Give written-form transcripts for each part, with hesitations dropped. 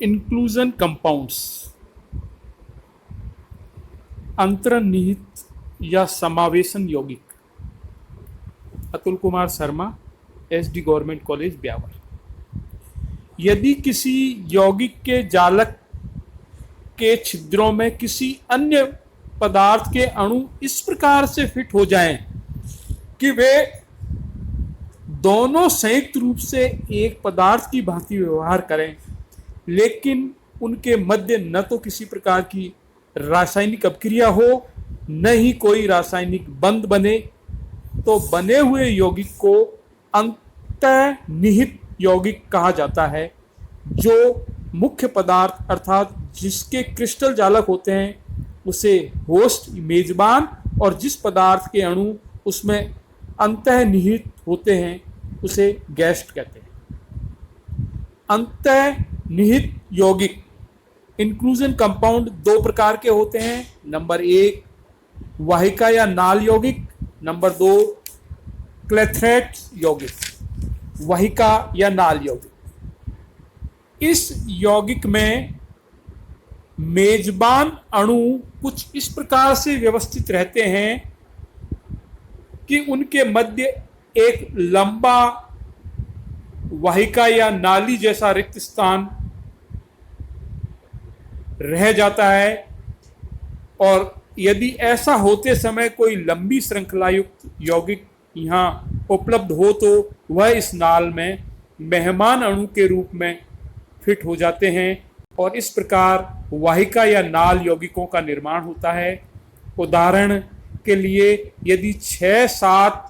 Inclusion compounds, अंतर्निहित या समावेशन यौगिक। Atul Kumar Sharma, SD government college Beawar. यदि किसी यौगिक के जालक के छिद्रों में किसी अन्य पदार्थ के अणु इस प्रकार से फिट हो जाएं कि वे दोनों संयुक्त रूप से एक पदार्थ की भांति व्यवहार करें, लेकिन उनके मध्य न तो किसी प्रकार की रासायनिक अभिक्रिया हो, न ही कोई रासायनिक बंध बने, तो बने हुए यौगिक को अंतर्निहित यौगिक कहा जाता है। जो मुख्य पदार्थ अर्थात जिसके क्रिस्टल जालक होते हैं उसे होस्ट मेजबान, और जिस पदार्थ के अणु उसमें अंतर्निहित होते हैं उसे गैस्ट कहते हैं। अंतर्निहित यौगिक इंक्लूजन कंपाउंड दो प्रकार के होते हैं। नंबर 1 वाहिका या नाल यौगिक, नंबर 2 क्लेथरेट यौगिक, वाहिका या नाल यौगिक। इस यौगिक में मेजबान अणु कुछ इस प्रकार से व्यवस्थित रहते हैं कि उनके मध्य एक लंबा वाहिका या नाली जैसा रिक्त स्थान रह जाता है, और यदि ऐसा होते समय कोई लंबी श्रृंखला युक्त यौगिक यहाँ उपलब्ध हो तो वह इस नाल में मेहमान अणु के रूप में फिट हो जाते हैं, और इस प्रकार वाहिका या नाल यौगिकों का निर्माण होता है। उदाहरण के लिए यदि 6-7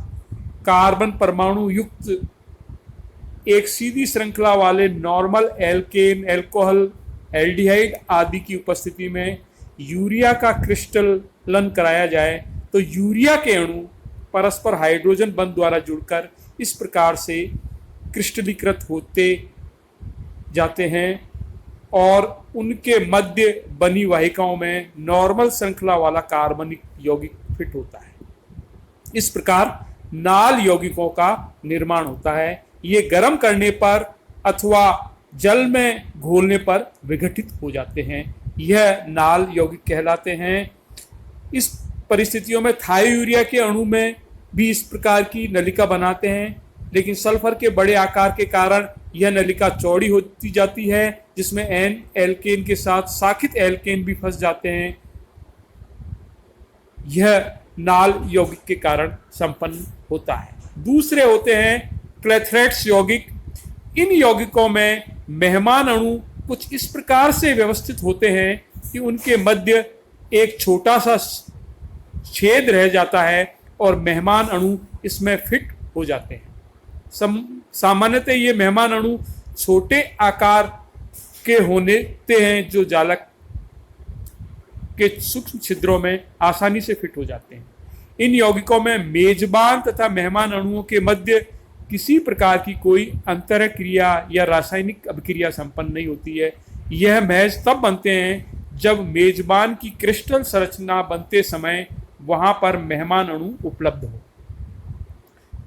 कार्बन परमाणु युक्त एक सीधी श्रृंखला वाले नॉर्मल एल्केन, एल्कोहल, एल्डिहाइड आदि की उपस्थिति में यूरिया का क्रिस्टलन कराया जाए तो यूरिया के अणु परस्पर हाइड्रोजन बंध द्वारा जुड़कर इस प्रकार से क्रिस्टलीकृत होते जाते हैं, और उनके मध्य बनी वाहिकाओं में नॉर्मल श्रृंखला वाला कार्बनिक यौगिक फिट होता है। इस प्रकार नाल यौगिकों का निर्माण होता है। ये गर्म करने पर अथवा जल में घोलने पर विघटित हो जाते हैं। यह नाल यौगिक कहलाते हैं। इस परिस्थितियों में थायोयूरिया के अणु में भी इस प्रकार की नलिका बनाते हैं, लेकिन सल्फर के बड़े आकार के कारण यह नलिका चौड़ी होती जाती है, जिसमें एन एल्केन के साथ साखित एल्केन भी फंस जाते हैं। यह नाल यौगिक के कारण संपन्न होता है। दूसरे होते हैं क्लेथरेट्स यौगिक। इन यौगिकों में मेहमान अणु कुछ इस प्रकार से व्यवस्थित होते हैं कि उनके मध्य एक छोटा सा छेद रह जाता है और मेहमान अणु इसमें फिट हो जाते हैं। सामान्यतः ये मेहमान अणु छोटे आकार के होते हैं जो जालक के सूक्ष्म छिद्रों में आसानी से फिट हो जाते हैं। इन यौगिकों में मेजबान तथा मेहमान अणुओं के मध्य किसी प्रकार की कोई अंतर क्रिया या रासायनिक अभिक्रिया संपन्न नहीं होती है। यह महज तब बनते हैं जब मेजबान की क्रिस्टल संरचना बनते समय वहां पर मेहमान अणु उपलब्ध हो।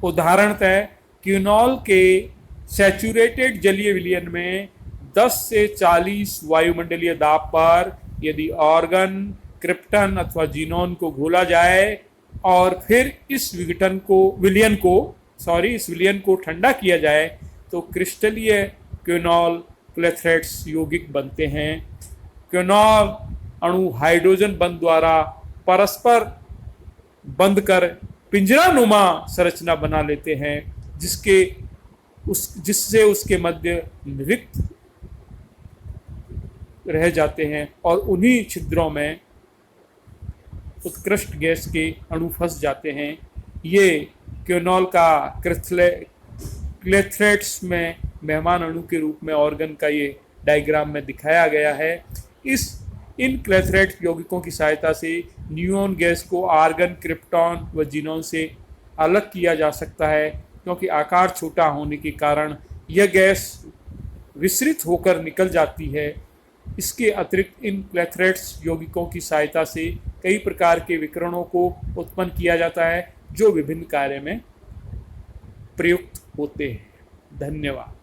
उदाहरणतः क्विनॉल के सैचुरेटेड जलीय विलयन में 10 से 40 वायुमंडलीय दाब पर यदि ऑर्गन, क्रिप्टन अथवा जीनोन को घोला जाए और फिर इस विलयन को ठंडा किया जाए तो क्रिस्टलीय क्विनॉल क्लेथरेट्स यौगिक बनते हैं। क्विनॉल अणु हाइड्रोजन बंध द्वारा परस्पर बंध कर पिंजरानुमा संरचना बना लेते हैं, जिससे उसके मध्य रिक्त रह जाते हैं और उन्हीं छिद्रों में उत्कृष्ट गैस के अणु फंस जाते हैं। ये क्विनॉल का क्लेथरेट्स में मेहमान अणु के रूप में ऑर्गन का ये डायग्राम में दिखाया गया है। इन क्लेथरेट यौगिकों की सहायता से न्यूऑन गैस को आर्गन, क्रिप्टॉन व जीनोन से अलग किया जा सकता है, क्योंकि आकार छोटा होने के कारण यह गैस विसरित होकर निकल जाती है। इसके अतिरिक्त इन क्लेथरेट्स यौगिकों की सहायता से कई प्रकार के विकिरणों को उत्पन्न किया जाता है जो विभिन्न कार्य में प्रयुक्त होते हैं। धन्यवाद।